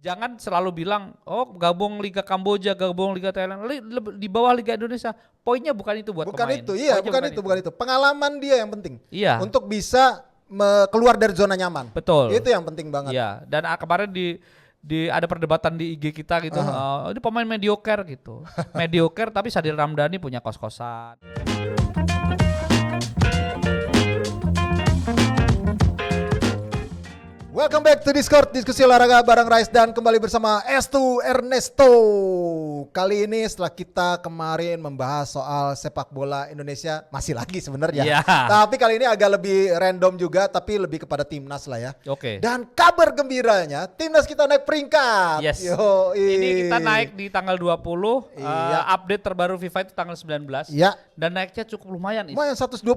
Jangan selalu bilang, oh gabung Liga Kamboja, gabung Liga Thailand, di bawah Liga Indonesia. Poinnya bukan itu buat Bukan pemain. itu, iya, Poinnya bukan itu. Pengalaman dia yang penting. Iya. Untuk bisa keluar dari zona nyaman. Betul. Itu yang penting banget. Iya. Dan kemarin di ada perdebatan di IG kita gitu. Ini pemain mediocre gitu. Mediocre tapi Sadil Ramdhani punya kos-kosan. Welcome back to Discord, diskusi olahraga bareng Rais dan kembali bersama Estu Ernesto. Kali ini setelah kita kemarin membahas soal sepak bola Indonesia, masih lagi sebenarnya. Yeah. Tapi kali ini agak lebih random juga, tapi lebih kepada timnas lah ya. Oke. Dan kabar gembiranya, timnas kita naik peringkat. Yes. Yoi. Ini kita naik di tanggal 20. Iya. Update terbaru FIFA itu tanggal 19. Iya. Dan naiknya cukup lumayan. Lumayan 129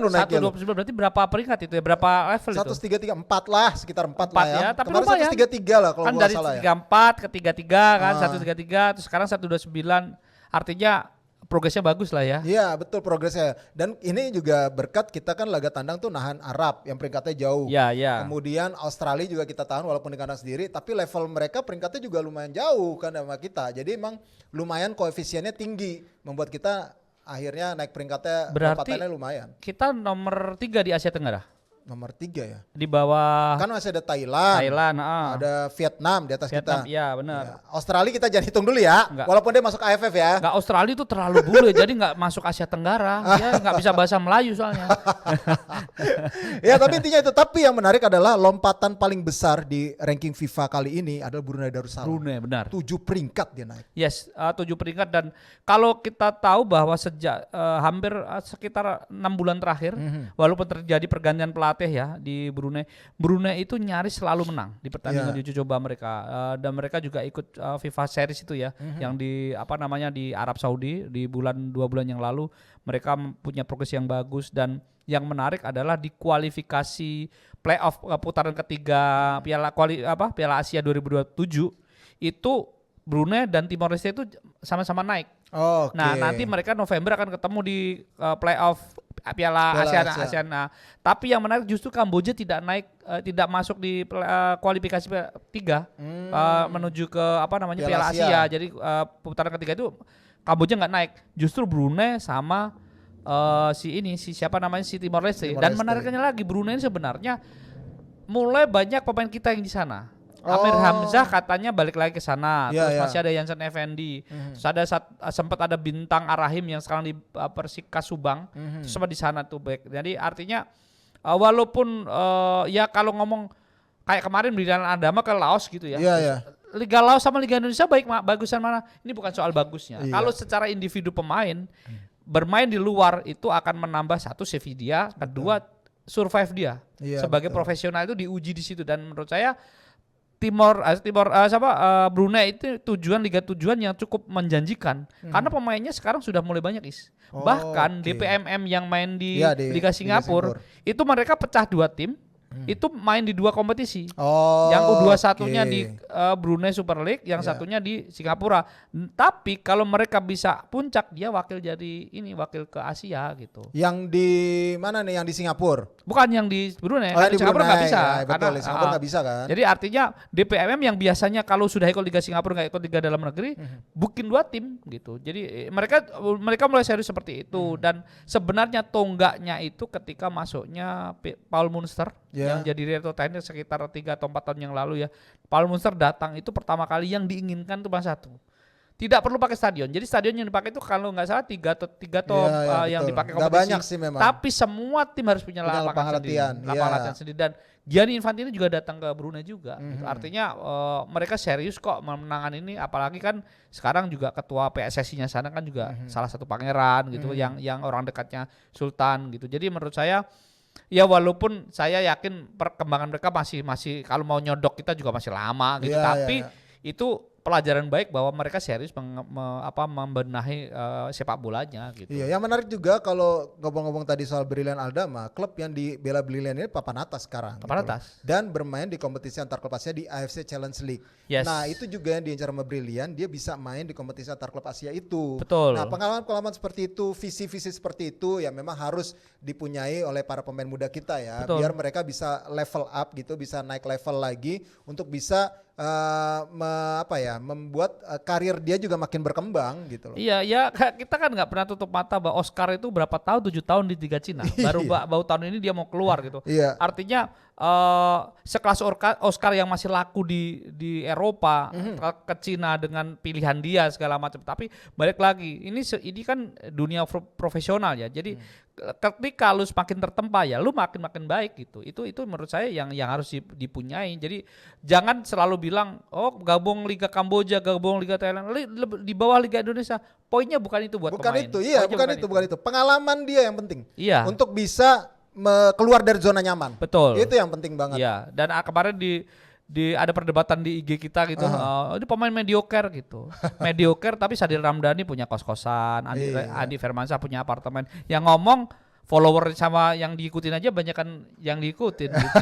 loh naiknya. 129 berarti berapa peringkat itu ya? Berapa level itu? 133, 4 lah, sekitar 4 lah ya. Tapi kemarin lumayan. 133 lah kalau kan nggak dari salah ya. 34 ke 33 kan, 133 terus sekarang 129. Artinya progresnya bagus lah ya. Iya betul progresnya. Dan ini juga berkat kita kan laga tandang tuh nahan Arab yang peringkatnya jauh. Iya, iya. Kemudian Australia juga kita tahan walaupun di kandang sendiri, tapi level mereka peringkatnya juga lumayan jauh kan sama kita. Jadi emang lumayan koefisiennya tinggi, membuat kita akhirnya naik peringkatnya. Berarti lumayan. kita nomor 3 di Asia Tenggara. Nomor 3 ya. Di bawah Kan masih ada Thailand. Ada Vietnam di atas Vietnam, kita. iya benar. Ya. Australia kita jangan hitung dulu ya. Enggak. Walaupun dia masuk AFF ya. Enggak, Australia itu terlalu bule jadi enggak masuk Asia Tenggara. Dia enggak bisa bahasa Melayu soalnya. Ya tapi intinya itu. Tapi yang menarik adalah lompatan paling besar di ranking FIFA kali ini adalah Brunei Darussalam. Brunei benar. 7 peringkat dia naik. Yes, 7 peringkat. Dan kalau kita tahu bahwa sejak hampir sekitar 6 bulan terakhir, walaupun terjadi pergantian pelatih ya di Brunei itu nyaris selalu menang di pertandingan uji coba mereka. Dan mereka juga ikut FIFA Series itu ya, yang di di Arab Saudi di 2 bulan yang lalu. Mereka punya progres yang bagus. Dan yang menarik adalah di kualifikasi playoff putaran ketiga Piala Asia 2027 itu Brunei dan Timor Leste itu sama-sama naik. Okay. Nah nanti mereka November akan ketemu di playoff Piala Asia. Nah, tapi yang menarik justru Kamboja tidak naik, tidak masuk di kualifikasi 3 menuju ke Piala Asia. Jadi putaran ketiga itu Kamboja nggak naik. Justru Brunei sama si Timor Leste. Dan menariknya lagi Brunei ini sebenarnya mulai banyak pemain kita yang di sana. Amir Hamzah katanya balik lagi ke sana. Terus masih ada Jansen Effendi. Terus ada sempat ada Bintang Arahim yang sekarang di Persika Subang. Sempat di sana tuh back. Jadi artinya walaupun ya kalau ngomong kayak kemarin Brilian Adama ke Laos gitu ya. Liga Laos sama Liga Indonesia bagusan mana? Ini bukan soal bagusnya. Kalau secara individu pemain bermain di luar itu akan menambah satu CV dia, kedua survive dia sebagai profesional itu diuji di situ. Dan menurut saya Brunei itu liga tujuan yang cukup menjanjikan karena pemainnya sekarang sudah mulai banyak bahkan DPMM yang main di Liga Singapura itu mereka pecah 2 tim. Itu main di 2 kompetisi. Yang U21-nya di Brunei Super League, yang satunya di Singapura. Tapi kalau mereka bisa puncak, dia wakil ke Asia gitu. Yang di mana nih? Yang di Singapura? Bukan yang di Brunei. Di Singapura nggak bisa. Ya, betul, di Singapura nggak bisa kan. Jadi artinya DPMM yang biasanya kalau sudah ikut Liga Singapura nggak ikut Liga dalam negeri, bikin 2 tim gitu. Jadi mereka mulai serius seperti itu. Dan sebenarnya tonggaknya itu ketika masuknya Paul Munster yang jadi direktur teknik sekitar 3 atau 4 tahun yang lalu ya. Paul Munster datang itu pertama kali yang diinginkan tuh satu. Tidak perlu pakai stadion. Jadi stadion yang dipakai itu kalau nggak salah 3 atau yang dipakai kompetisi. Gak banyak sih memang. Tapi semua tim harus punya lapangan latihan sendiri. Dan Gianni Infantino juga datang ke Brunei juga. Gitu. Artinya mereka serius kok menangani ini. Apalagi kan sekarang juga ketua PSSI-nya sana kan juga salah satu pangeran gitu, yang orang dekatnya Sultan gitu. Jadi menurut saya ya walaupun saya yakin perkembangan mereka masih kalau mau nyodok kita juga masih lama gitu, tapi itu pelajaran baik bahwa mereka serius membenahi sepak bolanya gitu. Iya, yang menarik juga kalau ngomong-ngomong tadi soal Brilian Aldama, klub yang dibela Brilian ini papan atas sekarang. Papan atas. Dan bermain di kompetisi antar klub Asia di AFC Challenge League. Yes. Nah, itu juga yang diincar sama Brilian, dia bisa main di kompetisi antar klub Asia itu. Betul. Nah, pengalaman-pengalaman seperti itu, visi-visi seperti itu ya memang harus dipunyai oleh para pemain muda kita ya. Betul. Biar mereka bisa level up gitu, bisa naik level lagi untuk bisa membuat karir dia juga makin berkembang gitu loh. Iya, ya kita kan nggak pernah tutup mata bahwa Oscar itu berapa tahun, 7 tahun di Liga Cina. Baru tahun ini dia mau keluar gitu. Iya. Artinya sekelas Oscar yang masih laku di Eropa ke Cina dengan pilihan dia segala macam. Tapi balik lagi, ini kan dunia profesional ya. Jadi ketika lu semakin tertempa ya lu makin baik gitu. Itu menurut saya yang harus dipunyai. Jadi jangan selalu bilang gabung Liga Kamboja, gabung Liga Thailand, di bawah Liga Indonesia. Poinnya bukan itu buat pemain. Bukan itu. Pengalaman dia yang penting. Iya. Untuk bisa keluar dari zona nyaman. Betul. Itu yang penting banget. Iya, dan kemarin ada perdebatan di IG kita gitu. Ini pemain mediocre gitu. Mediocre tapi Sadil Ramdhani punya kos-kosan, Andi Firmansyah punya apartemen. Yang ngomong follower sama yang diikutin aja banyak kan yang diikutin gitu.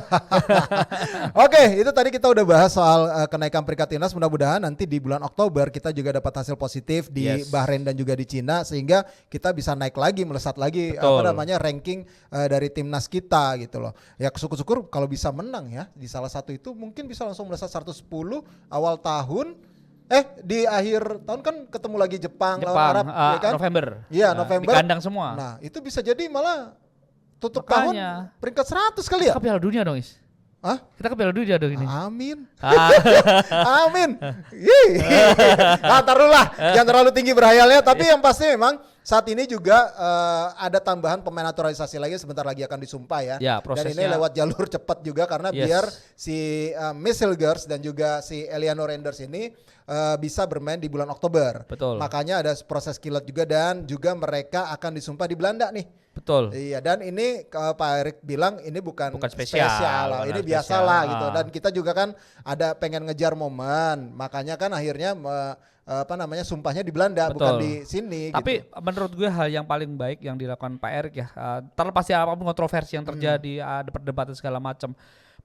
Oke, itu tadi kita udah bahas soal kenaikan peringkat timnas. Mudah-mudahan nanti di bulan Oktober kita juga dapat hasil positif di Bahrain dan juga di Cina sehingga kita bisa naik lagi, melesat lagi ranking dari timnas kita gitu loh. Ya syukur-syukur kalau bisa menang ya di salah satu itu mungkin bisa langsung melesat 110 awal tahun. Di akhir tahun kan ketemu lagi Jepang lawan Arab ya kan? November. Iya, November. Di kandang semua. Nah, itu bisa jadi malah tutup tahun peringkat 100 kali ya. Kita ke Piala Dunia dong, Is. Hah? Kita ke Piala Dunia dong ini. Amin. Amin. Taruhlah, jangan terlalu tinggi berhayalnya, tapi yang pasti memang saat ini juga ada tambahan pemain naturalisasi lagi, sebentar lagi akan disumpah ya. Dan ini lewat jalur cepat juga karena biar si Miss Hilgers dan juga si Eleanor Renders ini bisa bermain di bulan Oktober. Betul. Makanya ada proses kilat juga dan juga mereka akan disumpah di Belanda nih. Betul. Iya, dan ini Pak Erik bilang ini bukan spesial ini biasalah gitu. Dan kita juga kan ada pengen ngejar momen, makanya kan akhirnya sumpahnya di Belanda. Betul. Bukan di sini. Tapi gitu. Menurut gue hal yang paling baik yang dilakukan Pak Erik ya, terlepas dari apapun kontroversi yang terjadi, ada perdebatan segala macam.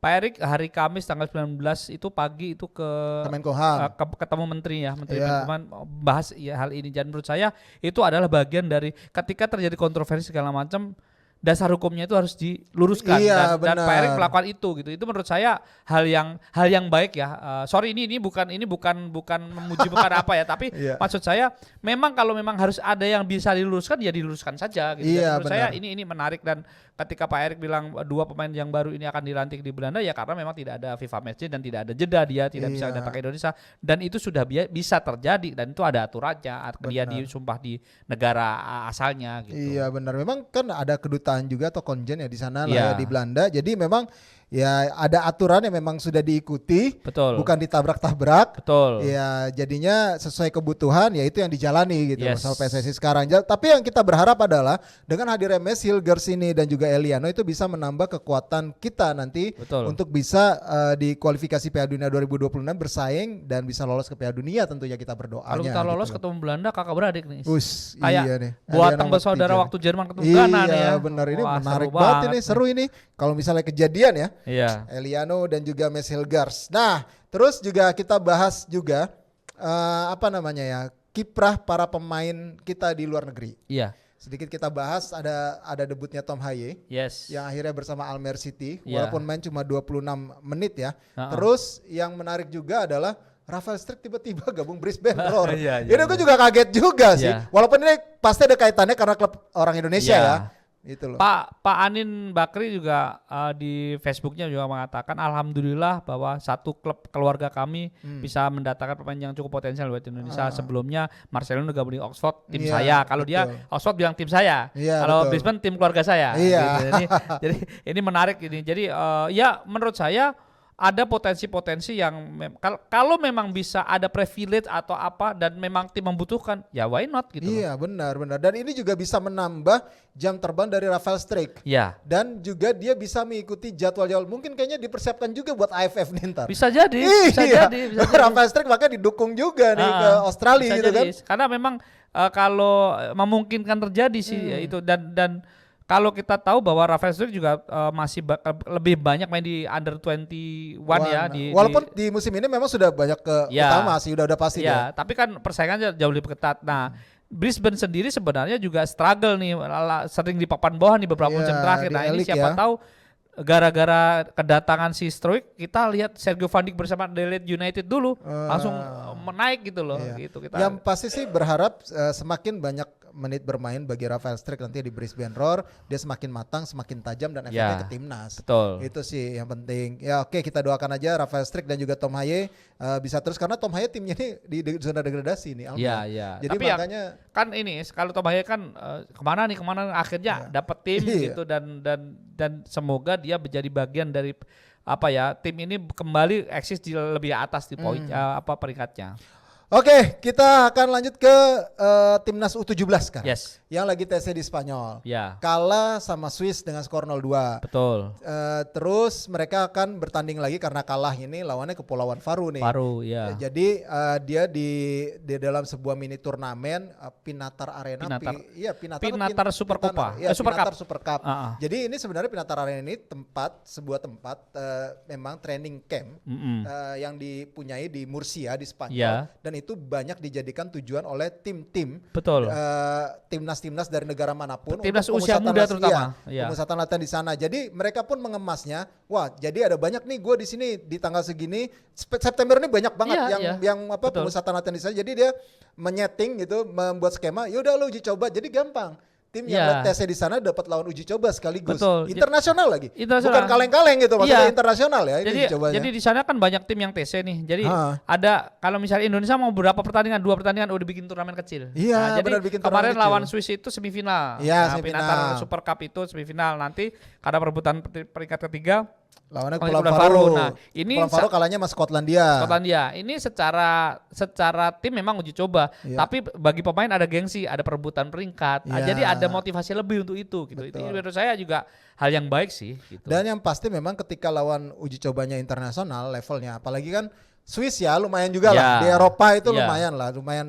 Pak Erik hari Kamis tanggal 19 itu pagi itu ke Kemenkumham, ketemu menteri Kemenkumham bahas hal ini. Dan menurut saya itu adalah bagian dari ketika terjadi kontroversi segala macam, dasar hukumnya itu harus diluruskan dan Pak Erik melakukan itu gitu. Itu menurut saya hal yang baik ya. Sorry ini bukan memuji bukan apa ya, tapi maksud saya memang kalau memang harus ada yang bisa diluruskan ya diluruskan saja gitu. Menurut saya ini menarik. Dan ketika Pak Erik bilang 2 pemain yang baru ini akan dilantik di Belanda ya karena memang tidak ada FIFA Matchday dan tidak ada jeda, dia tidak bisa datang ke Indonesia, dan itu sudah bisa terjadi dan itu ada aturannya. Dia disumpah di negara asalnya gitu. Iya benar, memang kan ada kedutaan juga atau konjen ya di sana lah ya, di Belanda. Jadi memang ya ada aturan yang memang sudah diikuti. Betul. Bukan ditabrak-tabrak. Betul. Ya jadinya sesuai kebutuhan ya itu yang dijalani gitu sama PSSI sekarang. Tapi yang kita berharap adalah dengan hadirnya Miss Hilgers ini dan juga Eliano itu bisa menambah kekuatan kita nanti untuk bisa di kualifikasi Piala Dunia 2026 bersaing dan bisa lolos ke Piala Dunia, tentunya kita berdoanya. Kalau kita lolos ketemu Belanda kakak beradik nih. Iya nih. Buatan bersaudara waktu Jerman ketemu Ghana nih ya. Iya benar, ini menarik banget ini, seru ini. Kalau misalnya kejadian ya. Iya. Eliano dan juga Miss Hilgers. Nah, terus juga kita bahas juga kiprah para pemain kita di luar negeri. Iya. Sedikit kita bahas ada debutnya Tom Haye. Yes. Yang akhirnya bersama Almer City walaupun main cuma 26 menit ya. Terus yang menarik juga adalah Rafael Struijk tiba-tiba gabung Brisbane Roar. Ini gue juga kaget juga sih. Walaupun ini pasti ada kaitannya karena klub orang Indonesia ya. Itu loh. Pak Anin Bakri juga di Facebooknya juga mengatakan alhamdulillah bahwa satu klub keluarga kami bisa mendatangkan pemain yang cukup potensial buat Indonesia. Sebelumnya Marcelino udah gabung di Oxford tim saya. Kalau dia Oxford bilang tim saya. Kalau Brisbane tim keluarga saya. Gitu. Jadi ini menarik ini. Jadi ya menurut saya ada potensi-potensi yang kalau memang bisa ada privilege atau apa dan memang tim membutuhkan ya why not gitu. Iya benar. Dan ini juga bisa menambah jam terbang dari Rafael Struijk. Iya. Dan juga dia bisa mengikuti jadwal-jadwal, mungkin kayaknya dipersiapkan juga buat AFF nih ntar. Bisa jadi. Rafael Struijk makanya didukung juga nih ke Australia gitu kan. Karena memang kalau memungkinkan terjadi sih itu dan kalau kita tahu bahwa Rafael Struijk juga masih lebih banyak main di under 21 ya. Walaupun di musim ini memang sudah banyak utama sih, udah pasti ya. Tapi kan persaingannya jauh lebih ketat. Nah, Brisbane sendiri sebenarnya juga struggle nih, sering di papan bawah nih beberapa musim terakhir. Nah ini siapa tahu gara-gara kedatangan si Struijk kita lihat Sergio Van Dijk bersama Adelaide United dulu langsung menaik gitu loh. Iya. Gitu kita. Yang pasti sih berharap semakin banyak menit bermain bagi Rafael Struijk nanti di Brisbane Roar, dia semakin matang, semakin tajam dan efeknya ke timnas. Betul. Itu sih yang penting. Ya oke, kita doakan aja Rafael Struijk dan juga Tom Haye bisa terus, karena Tom Haye timnya ini di zona degradasi nih. Iya. Jadi tapi makanya kan ini kalau Tom Haye kan kemana akhirnya dapat tim gitu dan semoga dia menjadi bagian dari tim ini kembali eksis di lebih atas di poin peringkatnya. Oke, kita akan lanjut ke timnas U17 kan. Yes. Yang lagi TC di Spanyol. Ya. Kalah sama Swiss dengan skor 0-2. Betul. Terus mereka akan bertanding lagi karena kalah ini lawannya Kepulauan Faru nih. Faru, ya. Jadi dia di dalam sebuah mini turnamen Pinatar Arena. Pinatar Super Copa. Pinatar Super Cup. Jadi ini sebenarnya Pinatar Arena ini sebuah tempat memang training camp yang dipunyai di Murcia di Spanyol. Yeah. Dan itu banyak dijadikan tujuan oleh tim-tim. Betul. Timnas-timnas dari negara manapun. Timnas usia muda terutama. Pemusatan latihan di sana. Jadi mereka pun mengemasnya. Wah, jadi ada banyak nih gue di sini di tanggal segini. September ini banyak banget yang pemusatan latihan di sana. Jadi dia menyeting gitu, membuat skema. Yaudah lo uji coba. Jadi gampang. Tim yang TC di sana dapat lawan uji coba sekaligus. Betul. Internasional lagi. Bukan kaleng-kaleng gitu, maksudnya internasional ya. Jadi di sana kan banyak tim yang TC nih. Jadi ada, kalau misalnya Indonesia mau berapa pertandingan, 2 pertandingan udah bikin turnamen kecil. Iya, jadi bikin kemarin lawan Swiss itu semifinal. Iya, semifinal. Pinatar Super Cup itu semifinal. Nanti karena perebutan peringkat ketiga lawannya Kepulauan Faru. Nah, ini Kepulauan Faru kalahnya sama Skotlandia. Ini secara tim memang uji coba, tapi bagi pemain ada gengsi, ada perebutan peringkat. Jadi ada motivasi lebih untuk itu gitu. Itu menurut saya juga hal yang baik sih gitu. Dan yang pasti memang ketika lawan uji cobanya internasional levelnya, apalagi kan Swiss ya lumayan juga lah, di Eropa itu lumayan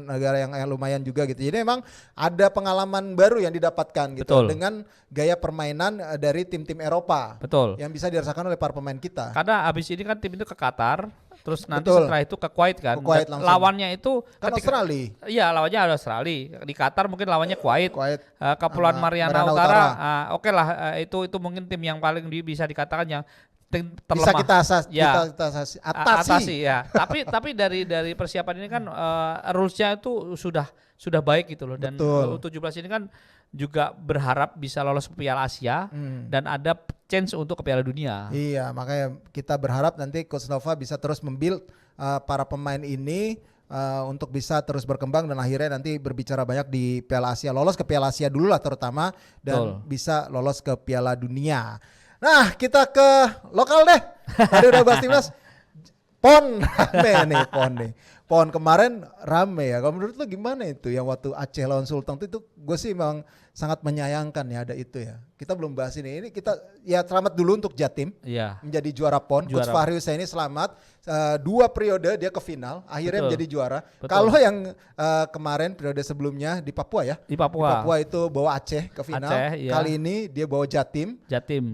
negara yang lumayan juga gitu. Jadi memang ada pengalaman baru yang didapatkan gitu dengan gaya permainan dari tim-tim Eropa. Betul. Yang bisa dirasakan oleh para pemain kita. Karena abis ini kan tim itu ke Qatar, terus nanti setelah itu ke Kuwait kan. Lawannya itu kan Australia. Iya, lawannya ada Australia. Di Qatar mungkin lawannya Kuwait. Kepulauan Mariana Utara. Oke lah, itu mungkin tim yang paling bisa dikatakan yang terlemah. Bisa kita atasi ya. tapi dari persiapan ini kan rules-nya itu sudah baik gitu loh, dan U17 ini kan juga berharap bisa lolos ke Piala Asia dan ada chance untuk ke Piala Dunia. Iya, makanya kita berharap nanti Coach Nova bisa terus membuild para pemain ini untuk bisa terus berkembang dan akhirnya nanti berbicara banyak di Piala Asia, lolos ke Piala Asia dulu lah terutama, dan bisa lolos ke Piala Dunia. Nah, kita ke lokal deh. Tadi udah bahas timnas. PON rame nih, PON kemarin rame ya. Kalau menurut lu gimana itu yang waktu Aceh lawan Sulteng itu gue sih memang sangat menyayangkan ya ada itu ya. Kita belum bahas ini. Ini kita ya selamat dulu untuk Jatim menjadi juara PON. Coach Fahri Husaini selamat. 2 periode dia ke final, akhirnya menjadi juara. Kalau yang kemarin periode sebelumnya di Papua ya. Di Papua itu bawa Aceh ke final. Kali ini dia bawa Jatim.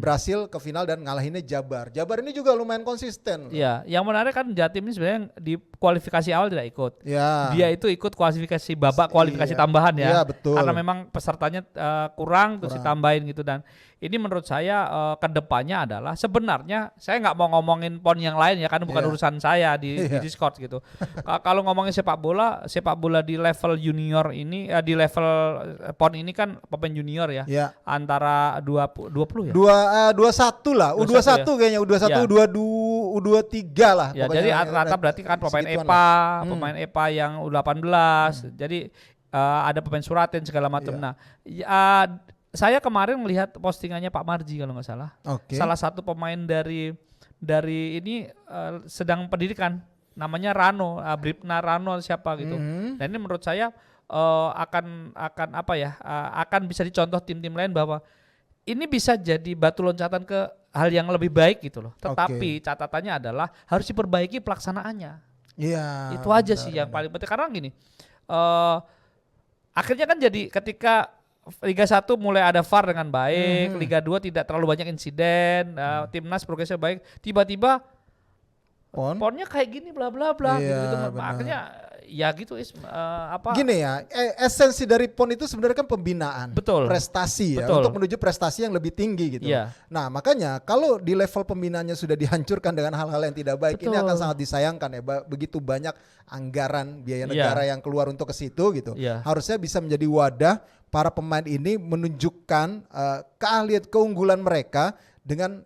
Berhasil ke final dan ngalahinnya Jabar. Jabar ini juga lumayan konsisten. Iya, yang menarik kan Jatim ini sebenarnya di kualifikasi awal tidak ikut. Dia itu ikut kualifikasi babak kualifikasi tambahan ya. Iya, betul. Karena memang pesertanya kurang terus ditambahin gitu, dan ini menurut saya kedepannya adalah sebenarnya saya nggak mau ngomongin PON yang lain ya, karena bukan urusan saya di Discord gitu. Kalau ngomongin sepak bola di level junior ini di level PON ini kan pemain junior ya. Antara 20 ya. 21 lah, U21 kayaknya, U21, U23 lah. Ya, jadi rata berarti kan pemain pemain EPA yang U18. Jadi ada pemain Suratin segala macam. Nah, saya kemarin melihat postingannya Pak Marji kalau nggak salah. Salah satu pemain dari ini sedang pendidikan, namanya Rano, Bribna Rano siapa gitu. Dan ini menurut saya akan bisa dicontoh tim-tim lain bahwa ini bisa jadi batu loncatan ke hal yang lebih baik gitu loh. Tetapi catatannya adalah harus diperbaiki pelaksanaannya. Iya. Itu aja sih yang paling penting, karena gini. Akhirnya kan jadi ketika Liga 1 mulai ada VAR dengan baik, Liga 2 tidak terlalu banyak insiden, timnas progresnya baik, tiba-tiba PON-nya kayak gini bla bla bla gitu. Akhirnya ya gitu apa? Gini ya, esensi dari PON itu sebenarnya kan pembinaan, Betul. prestasi ya, Betul. untuk menuju prestasi yang lebih tinggi gitu. Iya. Nah makanya kalau di level pembinaannya sudah dihancurkan dengan hal-hal yang tidak baik, ini Betul. akan sangat disayangkan ya. Begitu banyak anggaran biaya Iya. negara yang keluar untuk ke situ gitu. Iya. Harusnya bisa menjadi wadah para pemain ini menunjukkan keahlian, keunggulan mereka dengan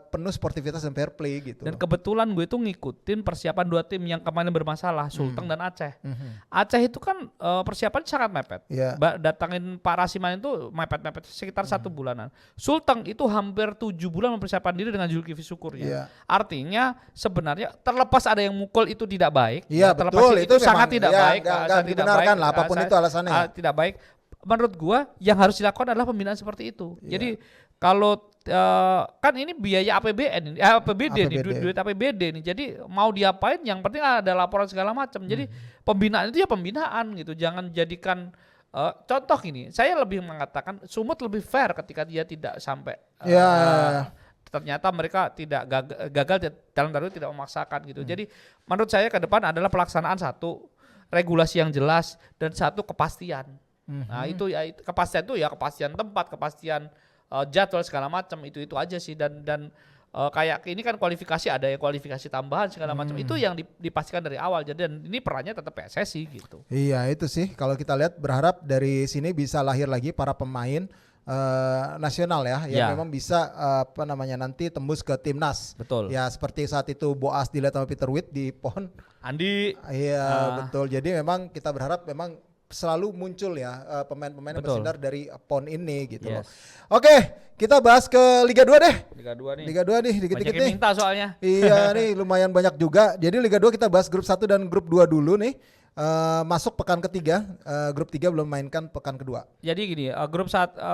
penuh sportivitas dan fair play gitu. Dan kebetulan gue itu ngikutin persiapan 2 tim yang kemarin bermasalah, Sulteng dan Aceh. Aceh itu kan persiapan sangat mepet. Iya. Datangin Pak Rasiman itu mepet-mepet sekitar 1 bulanan. Sulteng itu hampir 7 bulan mempersiapkan diri dengan Zulkifli Syukurnya. Iya. Artinya sebenarnya terlepas ada yang mukul itu tidak baik. Iya, terlepas betul, itu itu sangat memang, tidak ya, baik. nggak sangat tidak dibenarkan baik, lah, apapun itu alasannya. Tidak baik. Menurut gua yang harus dilakukan adalah pembinaan seperti itu. Iya. Jadi kalau kan ini biaya APBN, APBD nih, duit APBD nih. Jadi mau diapain? Yang penting ada laporan segala macam. Jadi pembinaan itu ya pembinaan gitu. Jangan jadikan contoh ini. Saya lebih mengatakan Sumut lebih fair ketika dia tidak sampai. Ternyata mereka tidak gagal dalam tanda kutip tidak memaksakan gitu. Jadi menurut saya ke depan adalah pelaksanaan satu regulasi yang jelas dan satu kepastian. Nah itu ya kepastian itu ya kepastian tempat, kepastian jadwal segala macam itu aja sih dan kayak ini kan kualifikasi ada ya kualifikasi tambahan segala macam itu yang dipastikan dari awal jadi dan ini perannya tetap PSSI gitu. Iya itu sih kalau kita lihat berharap dari sini bisa lahir lagi para pemain nasional ya yang memang bisa nanti tembus ke timnas. Betul. Ya seperti saat itu Boas dilihat sama Peter Witt di PON. Andi. Iya betul. Jadi memang kita berharap memang selalu muncul ya pemain-pemain yang bersinar dari PON ini gitu loh. Oke, kita bahas ke Liga 2 deh. Liga 2 nih. Liga 2 nih dikit-dikit nih. Minta soalnya. Iya nih lumayan banyak juga. Jadi Liga 2 kita bahas grup 1 dan grup 2 dulu nih. Masuk pekan ketiga, grup 3 belum mainkan pekan kedua. Jadi gini, grup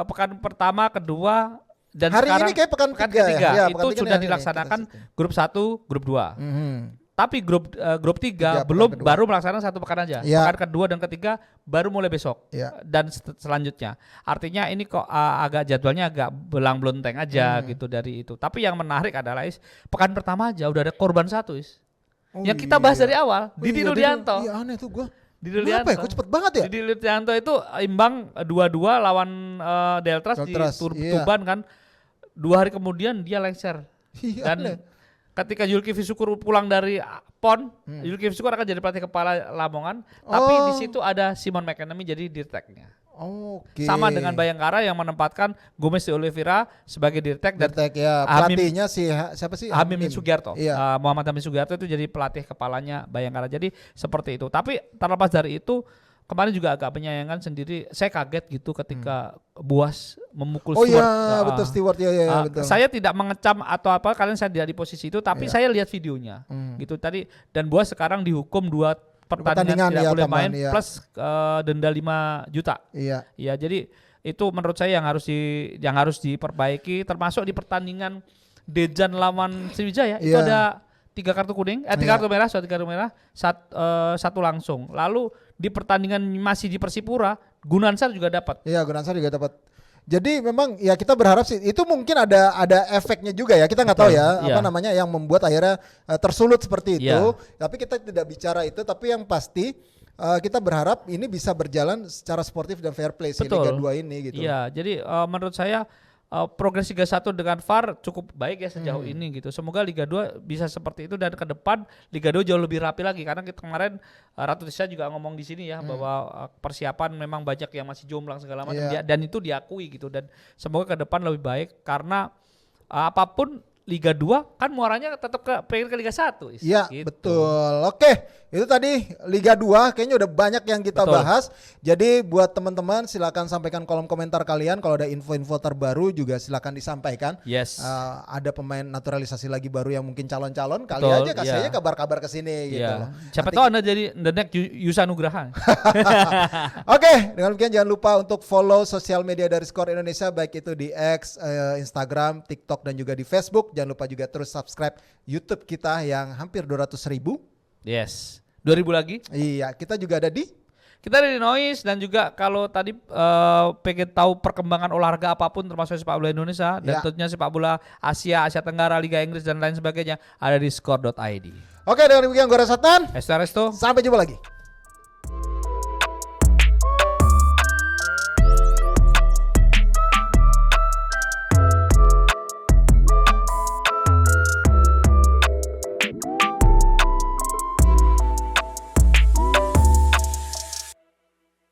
pekan pertama, kedua dan hari sekarang ini kayak pekan ketiga ya, itu sudah dilaksanakan grup 1, grup 2. Tapi grup 3 baru melaksanakan 1 pekan aja. Pekan kedua dan ketiga baru mulai besok. Dan selanjutnya. Artinya ini kok agak jadwalnya agak belang-belonteng aja gitu dari itu. Tapi yang menarik adalah pekan pertama aja udah ada korban 1 yang kita bahas dari awal, Didi Rudianto. Iya aneh tuh gua. Didi Rudianto. Kenapa ya? Kok cepet banget ya? Didi Rudianto itu imbang 2-2 lawan Deltras di Tuban kan. 2 hari kemudian dia lengser. Dan ketika Zulkifli Syukur pulang dari PON, Zulkifli Syukur akan jadi pelatih kepala Lamongan, tapi di situ ada Simon McManamy jadi dirteknya. Sama dengan Bayangkara yang menempatkan Gomez de Oliveira sebagai dirtek dan pelatihnya siapa sih? Hamim Sugiarto. Muhammad Hamim Sugiarto itu jadi pelatih kepalanya Bayangkara. Jadi seperti itu. Tapi terlepas dari itu kemarin juga agak penyayangkan sendiri. Saya kaget gitu ketika Buas memukul Stewart. Iya, betul Stewart ya betul. Saya tidak mengecam atau apa, kalian saya tidak di posisi itu, tapi saya lihat videonya. Gitu tadi dan Buas sekarang dihukum 2 pertandingan tidak boleh main plus denda 5 juta. Iya, jadi itu menurut saya yang harus diperbaiki termasuk di pertandingan Dejan lawan Sriwijaya itu ada 3 kartu kuning, 3 kartu merah, 1 kartu merah, 1 langsung. Lalu di pertandingan masih di Persipura, Gunansar juga dapat. Iya, Gunansar juga dapat. Jadi memang ya kita berharap sih itu mungkin ada efeknya juga ya. Kita nggak tahu ya apa namanya yang membuat akhirnya tersulut seperti itu. Tapi kita tidak bicara itu, tapi yang pasti kita berharap ini bisa berjalan secara sportif dan fair play sih Liga 2 ini gitu. Iya, jadi menurut saya progres Liga 1 dengan VAR cukup baik ya sejauh ini gitu. Semoga Liga 2 bisa seperti itu dan ke depan Liga 2 jauh lebih rapi lagi karena kita kemarin Ratu Tisha juga ngomong di sini ya bahwa persiapan memang banyak yang masih jomplang segala macam dan itu diakui gitu dan semoga ke depan lebih baik karena apapun Liga 2 kan muaranya tetap pengen ke Liga 1. Iya gitu. Betul. Oke itu tadi Liga 2 kayaknya udah banyak yang kita bahas. Jadi buat teman-teman silakan sampaikan kolom komentar kalian. Kalau ada info-info terbaru juga silakan disampaikan. Ada pemain naturalisasi lagi baru yang mungkin calon-calon. Kali aja kasih aja kabar-kabar kesini gitu loh. Siapa tahu Anda jadi the next Yusa Nugraha. Oke, dengan demikian jangan lupa untuk follow sosial media dari Skor Indonesia baik itu di X, Instagram, TikTok dan juga di Facebook. Jangan lupa juga terus subscribe YouTube kita yang hampir 200.000. 2.000 lagi. Iya, kita juga ada di Noise dan juga kalau tadi pengen tahu perkembangan olahraga apapun termasuk sepak bola Indonesia dan tentunya sepak bola Asia Tenggara, Liga Inggris dan lain sebagainya ada di skor.id. Oke, dengan demikian gue Rasatan. Resto. Sampai jumpa lagi.